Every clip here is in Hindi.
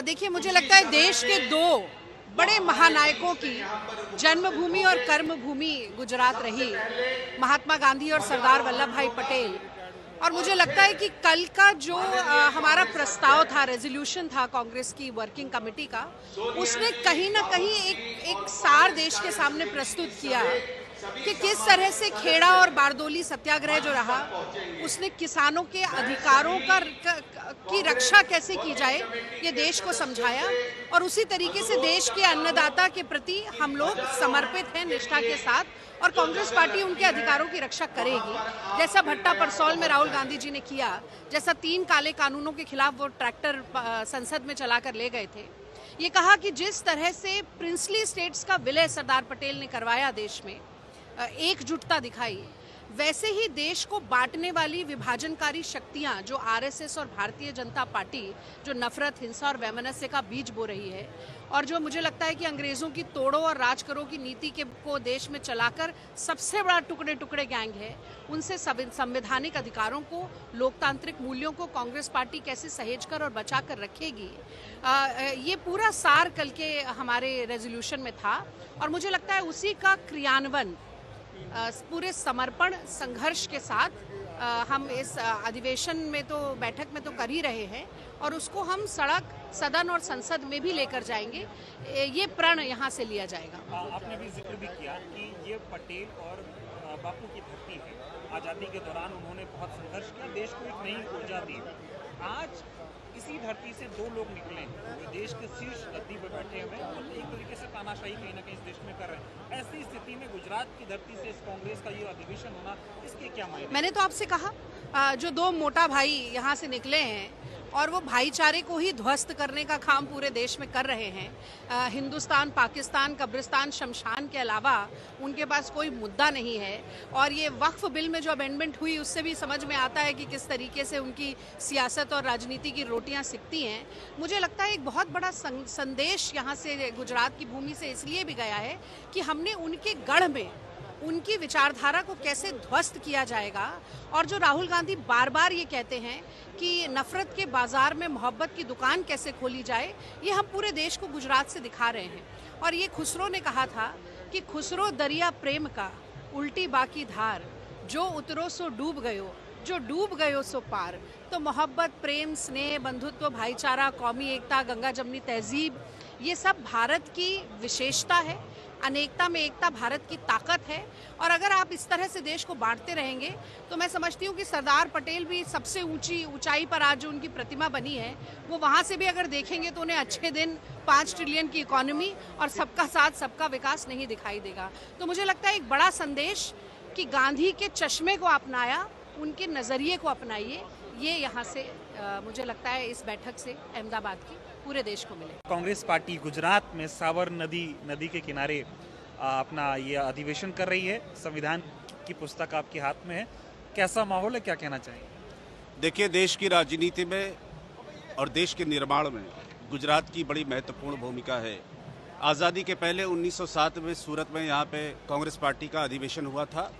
देखिए, मुझे लगता है देश के दो बड़े महानायकों की जन्मभूमि और कर्मभूमि गुजरात रही, महात्मा गांधी और सरदार वल्लभ भाई पटेल। और मुझे लगता है कि कल का जो हमारा प्रस्ताव था, रेजोल्यूशन था कांग्रेस की वर्किंग कमेटी का, उसने कहीं ना कहीं एक सार देश के सामने प्रस्तुत किया कि किस तरह से खेड़ा और बारदोली सत्याग्रह जो रहा, उसने किसानों के अधिकारों की रक्षा कैसे की जाए ये देश को समझाया। और उसी तरीके से देश के अन्नदाता के प्रति हम लोग समर्पित हैं निष्ठा के साथ, और कांग्रेस पार्टी उनके अधिकारों की रक्षा करेगी। जैसा भट्टा परसौल में राहुल गांधी जी ने किया, जैसा 3 काले कानूनों के खिलाफ वो ट्रैक्टर संसद में चलाकर ले गए थे, ये कहा कि जिस तरह से प्रिंसली स्टेट्स का विलय सरदार पटेल ने करवाया, देश में एकजुटता दिखाई, वैसे ही देश को बांटने वाली विभाजनकारी शक्तियां जो आरएसएस और भारतीय जनता पार्टी जो नफरत, हिंसा और वैमनस्य का बीज बो रही है, और जो मुझे लगता है कि अंग्रेजों की तोड़ो और राज करो की नीति को देश में चलाकर सबसे बड़ा टुकड़े टुकड़े गैंग है, उनसे संवैधानिक अधिकारों को, लोकतांत्रिक मूल्यों को कांग्रेस पार्टी कैसे सहेज कर और बचा कर रखेगी, ये पूरा सार कल के हमारे रेजोल्यूशन में था। और मुझे लगता है उसी का क्रियान्वयन पूरे समर्पण संघर्ष के साथ हम इस अधिवेशन में तो, बैठक में तो कर ही रहे हैं, और उसको हम सड़क, सदन और संसद में भी लेकर जाएंगे। ये प्रण यहाँ से लिया जाएगा। आपने भी जिक्र भी किया कि ये पटेल और बापू की धरती है। आज़ादी के दौरान उन्होंने बहुत संघर्ष किया, देश को एक नई ऊर्जा दी। आज इसी धरती से 2 लोग निकले जो देश के शीर्ष गद्दी पर बैठे हुए हैं और एक तरीके से तानाशाही कहीं ना कहीं इस देश में कर रहे हैं। ऐसी स्थिति में गुजरात की धरती से इस कांग्रेस का ये अधिवेशन होना, इसके क्या मायने? मैंने तो आपसे कहा, जो 2 मोटा भाई यहाँ से निकले हैं और वो भाईचारे को ही ध्वस्त करने का काम पूरे देश में कर रहे हैं। हिंदुस्तान, पाकिस्तान, कब्रिस्तान, शमशान के अलावा उनके पास कोई मुद्दा नहीं है। और ये वक्फ बिल में जो अमेंडमेंट हुई, उससे भी समझ में आता है कि किस तरीके से उनकी सियासत और राजनीति की रोटियां सिकती हैं। मुझे लगता है एक बहुत बड़ा संदेश यहाँ से, गुजरात की भूमि से इसलिए भी गया है कि हमने उनके गढ़ में उनकी विचारधारा को कैसे ध्वस्त किया जाएगा। और जो राहुल गांधी बार बार ये कहते हैं कि नफरत के बाजार में मोहब्बत की दुकान कैसे खोली जाए, ये हम पूरे देश को गुजरात से दिखा रहे हैं। और ये खुसरो ने कहा था कि खुसरो दरिया प्रेम का उल्टी बाकी धार, जो उतरो सो डूब गयो, जो डूब गयो सो पार। तो मोहब्बत, प्रेम, स्नेह, बंधुत्व, भाईचारा, कौमी एकता, गंगा जमनी तहजीब, ये सब भारत की विशेषता है। अनेकता में एकता भारत की ताकत है। और अगर आप इस तरह से देश को बांटते रहेंगे तो मैं समझती हूँ कि सरदार पटेल भी सबसे ऊंचाई पर आज जो उनकी प्रतिमा बनी है, वो वहाँ से भी अगर देखेंगे तो उन्हें अच्छे दिन 5 ट्रिलियन की इकोनॉमी और सबका साथ सबका विकास नहीं दिखाई देगा। तो मुझे लगता है एक बड़ा संदेश कि गांधी के चश्मे को अपनाया, उनके नज़रिए को अपनाइए, ये यहाँ से मुझे लगता है इस बैठक से अहमदाबाद की पूरे देश को मिले। कांग्रेस पार्टी गुजरात में साबर नदी के किनारे अपना ये अधिवेशन कर रही है। संविधान की पुस्तक आपके हाथ में है, कैसा माहौल है, क्या कहना चाहिए? देखिए, देश की राजनीति में और देश के निर्माण में गुजरात की बड़ी महत्वपूर्ण भूमिका है। आज़ादी के पहले 1907 में सूरत में यहाँ पे कांग्रेस पार्टी का अधिवेशन हुआ था,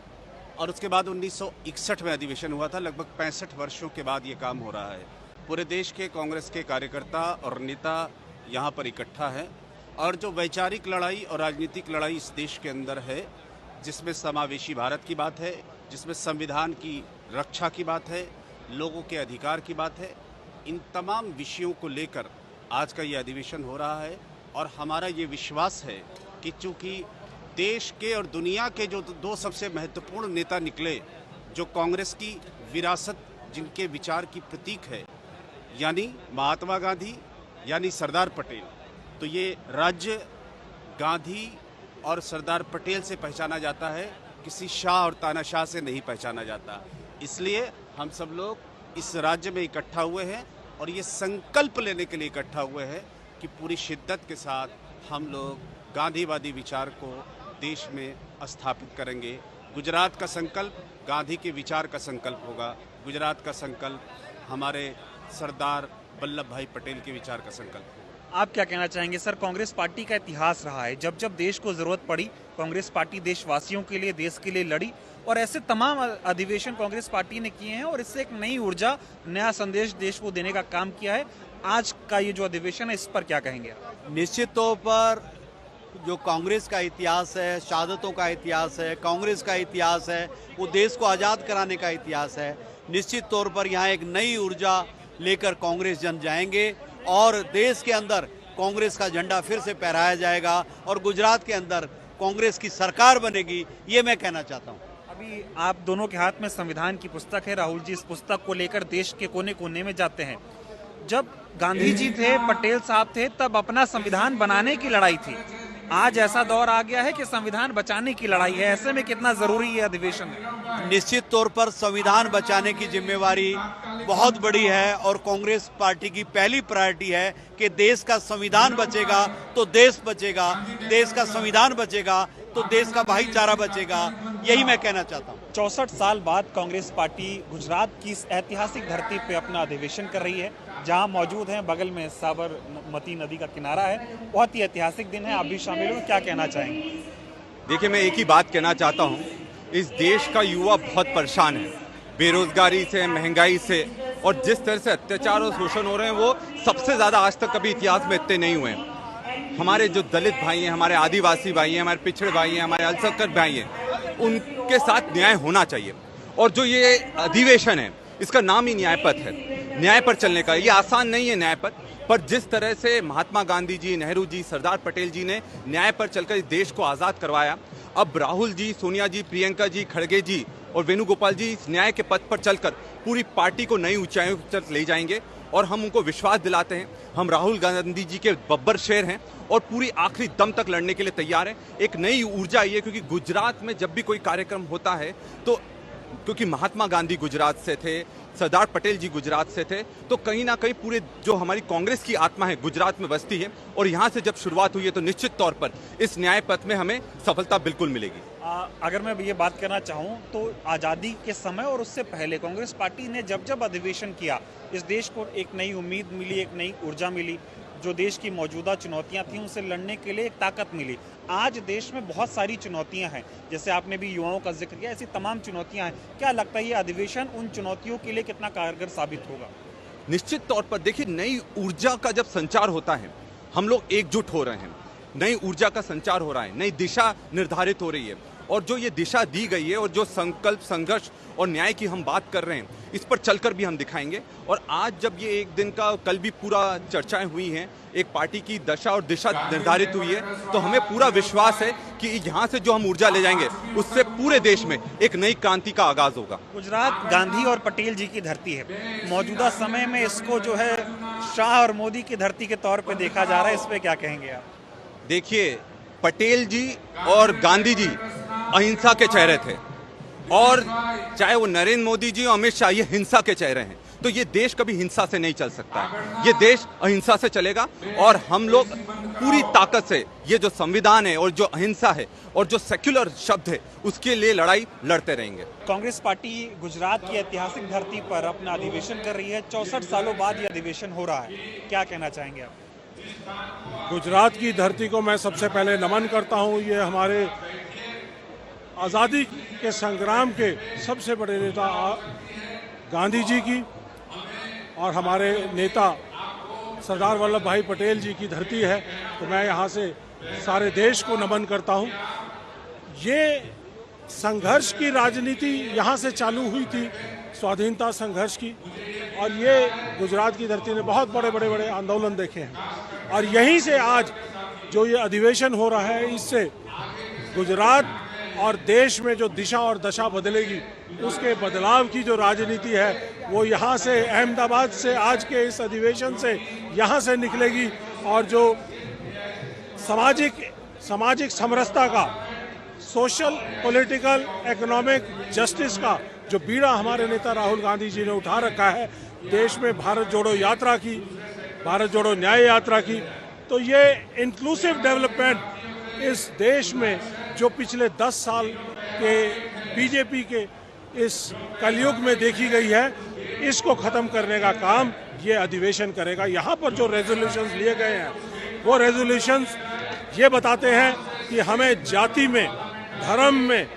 और उसके बाद 1961 में अधिवेशन हुआ था। लगभग 65 वर्षों के बाद ये काम हो रहा है। पूरे देश के कांग्रेस के कार्यकर्ता और नेता यहाँ पर इकट्ठा हैं, और जो वैचारिक लड़ाई और राजनीतिक लड़ाई इस देश के अंदर है, जिसमें समावेशी भारत की बात है, जिसमें संविधान की रक्षा की बात है, लोगों के अधिकार की बात है, इन तमाम विषयों को लेकर आज का ये अधिवेशन हो रहा है। और हमारा ये विश्वास है कि चूँकि देश के और दुनिया के जो 2 सबसे महत्वपूर्ण नेता निकले, जो कांग्रेस की विरासत, जिनके विचार की प्रतीक है, यानी महात्मा गांधी, यानी सरदार पटेल, तो ये राज्य गांधी और सरदार पटेल से पहचाना जाता है, किसी शाह और तानाशाह से नहीं पहचाना जाता। इसलिए हम सब लोग इस राज्य में इकट्ठा हुए हैं और ये संकल्प लेने के लिए इकट्ठा हुए हैं कि पूरी शिद्दत के साथ हम लोग गांधीवादी विचार को देश में स्थापित करेंगे। गुजरात का संकल्प गांधी के विचार का संकल्प होगा। गुजरात का संकल्प हमारे सरदार वल्लभ भाई पटेल के विचार का संकल्प होगा। आप क्या कहना चाहेंगे सर? कांग्रेस पार्टी का इतिहास रहा है, जब जब देश को जरूरत पड़ी कांग्रेस पार्टी देशवासियों के लिए, देश के लिए लड़ी, और ऐसे तमाम अधिवेशन कांग्रेस पार्टी ने किए हैं और इससे एक नई ऊर्जा, नया संदेश देश को देने का काम किया है। आज का ये जो अधिवेशन है इस पर क्या कहेंगे आप? निश्चित तौर पर जो कांग्रेस का इतिहास है, शहादतों का इतिहास है, कांग्रेस का इतिहास है, वो देश को आज़ाद कराने का इतिहास है। निश्चित तौर पर यहाँ एक नई ऊर्जा लेकर कांग्रेस जन जाएंगे और देश के अंदर कांग्रेस का झंडा फिर से फहराया जाएगा और गुजरात के अंदर कांग्रेस की सरकार बनेगी, ये मैं कहना चाहता हूँ। अभी आप दोनों के हाथ में संविधान की पुस्तक है। राहुल जी इस पुस्तक को लेकर देश के कोने कोने में जाते हैं। जब गांधी जी थे, पटेल साहब थे, तब अपना संविधान बनाने की लड़ाई थी। आज ऐसा दौर आ गया है कि संविधान बचाने की लड़ाई है। ऐसे में कितना जरूरी ये अधिवेशन है? निश्चित तौर पर संविधान बचाने की जिम्मेवारी बहुत बड़ी है और कांग्रेस पार्टी की पहली प्रायोरिटी है कि देश का संविधान बचेगा तो देश बचेगा, देश का संविधान बचेगा तो देश का भाईचारा बचेगा, यही मैं कहना चाहता हूँ। 64 साल बाद कांग्रेस पार्टी गुजरात की इस ऐतिहासिक धरती पे अपना अधिवेशन कर रही है, जहां मौजूद हैं बगल में साबरमती नदी का किनारा है। बहुत ही ऐतिहासिक दिन है, आप भी शामिल हो, क्या कहना चाहेंगे? देखिए, मैं एक ही बात कहना चाहता हूँ, इस देश का युवा बहुत परेशान है बेरोजगारी से, महंगाई से, और जिस तरह से अत्याचार और शोषण हो रहे हैं वो सबसे ज़्यादा आज तक कभी इतिहास में इतने नहीं हुए हैं। हमारे जो दलित भाई हैं, हमारे आदिवासी भाई हैं, हमारे पिछड़े भाई हैं, हमारे अल्पसंख्यक भाई हैं, उनके साथ न्याय होना चाहिए। और जो ये अधिवेशन है इसका नाम ही न्याय पथ है, न्याय पर चलने का। ये आसान नहीं है न्याय पथ, पर जिस तरह से महात्मा गांधी जी, नेहरू जी, सरदार पटेल जी ने न्याय पर चलकर इस देश को आज़ाद करवाया, अब राहुल जी, सोनिया जी, प्रियंका जी, खड़गे जी और वेणुगोपाल जी इस न्याय के पथ पर चलकर पूरी पार्टी को नई ऊंचाइयों तक ले जाएंगे। और हम उनको विश्वास दिलाते हैं, हम राहुल गांधी जी के बब्बर शेर हैं और पूरी आखिरी दम तक लड़ने के लिए तैयार हैं। एक नई ऊर्जा आई है, क्योंकि गुजरात में जब भी कोई कार्यक्रम होता है तो क्योंकि महात्मा गांधी गुजरात से थे, सरदार पटेल जी गुजरात से थे, तो कहीं ना कहीं पूरे जो हमारी कांग्रेस की आत्मा है गुजरात में बसती है। और यहाँ से जब शुरुआत हुई है तो निश्चित तौर पर इस न्याय पथ में हमें सफलता बिल्कुल मिलेगी। अगर मैं ये बात करना चाहूँ तो आज़ादी के समय और उससे पहले कांग्रेस पार्टी ने जब जब अधिवेशन किया, इस देश को एक नई उम्मीद मिली, एक नई ऊर्जा मिली। जो देश की मौजूदा चुनौतियां थीं उनसे लड़ने के लिए एक ताकत मिली। आज देश में बहुत सारी चुनौतियां हैं, जैसे आपने भी युवाओं का जिक्र किया, ऐसी तमाम चुनौतियां हैं। क्या लगता है ये अधिवेशन उन चुनौतियों के लिए कितना कारगर साबित होगा? निश्चित तौर पर देखिए, नई ऊर्जा का जब संचार होता है, हम लोग एकजुट हो रहे हैं, नई ऊर्जा का संचार हो रहा है, नई दिशा निर्धारित हो रही है। और जो ये दिशा दी गई है और जो संकल्प, संघर्ष और न्याय की हम बात कर रहे हैं, इस पर चलकर भी हम दिखाएंगे। और आज जब ये एक दिन का, कल भी पूरा चर्चाएं हुई हैं, एक पार्टी की दशा और दिशा निर्धारित हुई है, तो हमें पूरा विश्वास है कि यहाँ से जो हम ऊर्जा ले जाएंगे उससे पूरे देश में एक नई क्रांति का आगाज होगा। गुजरात गांधी और पटेल जी की धरती है। मौजूदा समय में इसको जो है शाह और मोदी की धरती के तौर पर देखा जा रहा है, इस पर क्या कहेंगे आप? देखिए, पटेल जी और गांधी जी अहिंसा के चेहरे थे, और चाहे वो नरेंद्र मोदी जी और अमित शाह, ये हिंसा के चेहरे हैं। तो ये देश कभी हिंसा से नहीं चल सकता है, ये देश अहिंसा से चलेगा। और हम लोग पूरी ताकत से ये जो संविधान है और जो अहिंसा है और जो सेक्युलर शब्द है, उसके लिए लड़ाई लड़ते रहेंगे। कांग्रेस पार्टी गुजरात की ऐतिहासिक धरती पर अपना अधिवेशन कर रही है। 64 सालों बाद ये अधिवेशन हो रहा है, क्या कहना चाहेंगे आप? गुजरात की धरती को मैं सबसे पहले नमन करता हूँ। ये हमारे आज़ादी के संग्राम के सबसे बड़े नेता गांधी जी की और हमारे नेता सरदार वल्लभ भाई पटेल जी की धरती है। तो मैं यहाँ से सारे देश को नमन करता हूँ। ये संघर्ष की राजनीति यहाँ से चालू हुई थी, स्वाधीनता संघर्ष की, और ये गुजरात की धरती ने बहुत बड़े आंदोलन देखे हैं। और यहीं से आज जो ये अधिवेशन हो रहा है, इससे गुजरात और देश में जो दिशा और दशा बदलेगी, उसके बदलाव की जो राजनीति है वो यहाँ से, अहमदाबाद से, आज के इस अधिवेशन से यहाँ से निकलेगी। और जो सामाजिक समरसता का, सोशल, पॉलिटिकल, इकोनॉमिक जस्टिस का जो बीड़ा हमारे नेता राहुल गांधी जी ने उठा रखा है, देश में भारत जोड़ो यात्रा की, भारत जोड़ो न्याय यात्रा की, तो ये इंक्लूसिव डेवलपमेंट इस देश में जो पिछले 10 साल के बीजेपी के इस कलयुग में देखी गई है, इसको ख़त्म करने का काम ये अधिवेशन करेगा। यहाँ पर जो रेजोल्यूशंस लिए गए हैं, वो रेजोल्यूशंस ये बताते हैं कि हमें जाति में, धर्म में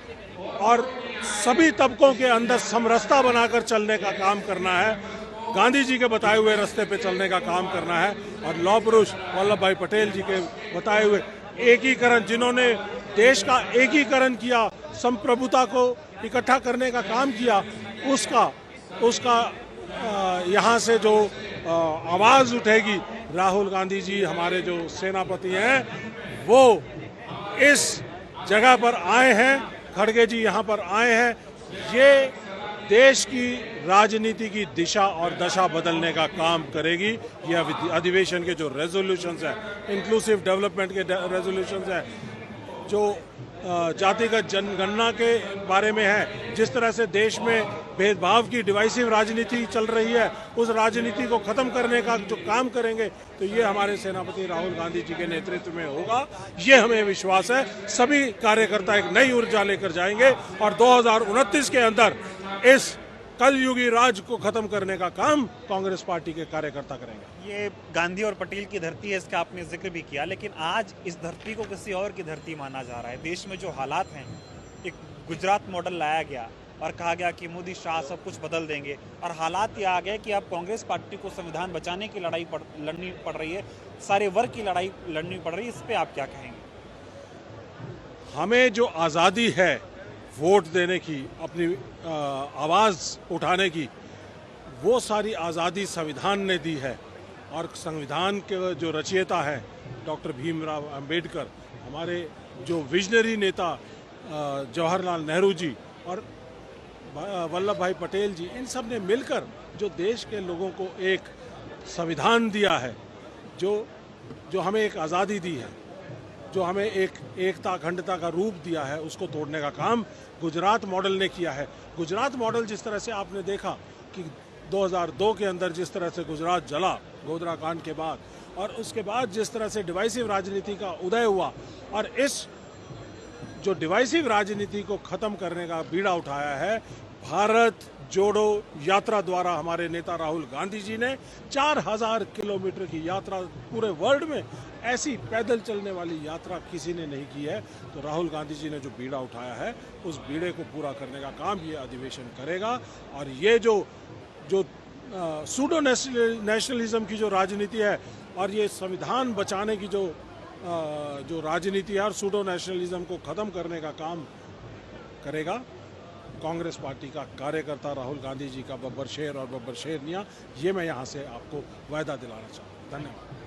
और सभी तबकों के अंदर समरसता बनाकर चलने का काम करना है। गांधी जी के बताए हुए रास्ते पे चलने का काम करना है और लौह पुरुष वल्लभ भाई पटेल जी के बताए हुए एकीकरण, जिन्होंने देश का एकीकरण किया, संप्रभुता को इकट्ठा करने का काम किया, उसका यहाँ से जो आवाज उठेगी, राहुल गांधी जी हमारे जो सेनापति हैं वो इस जगह पर आए हैं, खड़गे जी यहाँ पर आए हैं। ये देश की राजनीति की दिशा और दशा बदलने का काम करेगी। ये अधिवेशन के जो रेजोल्यूशंस है, इंक्लूसिव डेवलपमेंट के रेजोल्यूशंस है, जो जातिगत जनगणना के बारे में है, जिस तरह से देश में भेदभाव की डिवाइसिव राजनीति चल रही है, उस राजनीति को खत्म करने का जो काम करेंगे, तो ये हमारे सेनापति राहुल गांधी जी के नेतृत्व में होगा। ये हमें विश्वास है। सभी कार्यकर्ता एक नई ऊर्जा लेकर जाएंगे और 2029 के अंदर इस कलयुगी राज को खत्म करने का काम कांग्रेस पार्टी के कार्यकर्ता करेंगे। ये गांधी और पटेल की धरती है, इसका आपने जिक्र भी किया, लेकिन आज इस धरती को किसी और की धरती माना जा रहा है। देश में जो हालात हैं, एक गुजरात मॉडल लाया गया और कहा गया कि मोदी शाह सब कुछ बदल देंगे, और हालात ये आ गए कि अब कांग्रेस पार्टी को संविधान बचाने की लड़ाई लड़नी पड़ रही है, सारे वर्ग की लड़ाई लड़नी पड़ रही है। इस पर आप क्या कहेंगे? हमें जो आज़ादी है वोट देने की, अपनी आवाज़ उठाने की, वो सारी आज़ादी संविधान ने दी है। और संविधान के जो रचयिता है डॉक्टर भीमराव अंबेडकर, हमारे जो विजनरी नेता जवाहरलाल नेहरू जी और वल्लभ भाई पटेल जी, इन सब ने मिलकर जो देश के लोगों को एक संविधान दिया है, जो हमें एक आज़ादी दी है, जो हमें एक एकता अखंडता का रूप दिया है, उसको तोड़ने का काम गुजरात मॉडल ने किया है। गुजरात मॉडल जिस तरह से आपने देखा कि 2002 के अंदर जिस तरह से गुजरात जला गोधरा कांड के बाद, और उसके बाद जिस तरह से डिवाइसिव राजनीति का उदय हुआ, और इस जो डिवाइसिव राजनीति को खत्म करने का बीड़ा उठाया है भारत जोड़ो यात्रा द्वारा हमारे नेता राहुल गांधी जी ने। 4000 किलोमीटर की यात्रा, पूरे वर्ल्ड में ऐसी पैदल चलने वाली यात्रा किसी ने नहीं की है। तो राहुल गांधी जी ने जो बीड़ा उठाया है, उस बीड़े को पूरा करने का काम ये अधिवेशन करेगा। और ये जो सूडो नेशनलिज्म की जो राजनीति है, और ये संविधान बचाने की जो राजनीति है, और सूडो नेशनलिज्म को ख़त्म करने का काम करेगा कांग्रेस पार्टी का कार्यकर्ता राहुल गांधी जी का बब्बर शेर और बब्बर शेरनिया। ये मैं यहाँ से आपको वायदा दिलाना चाहूँ। धन्यवाद।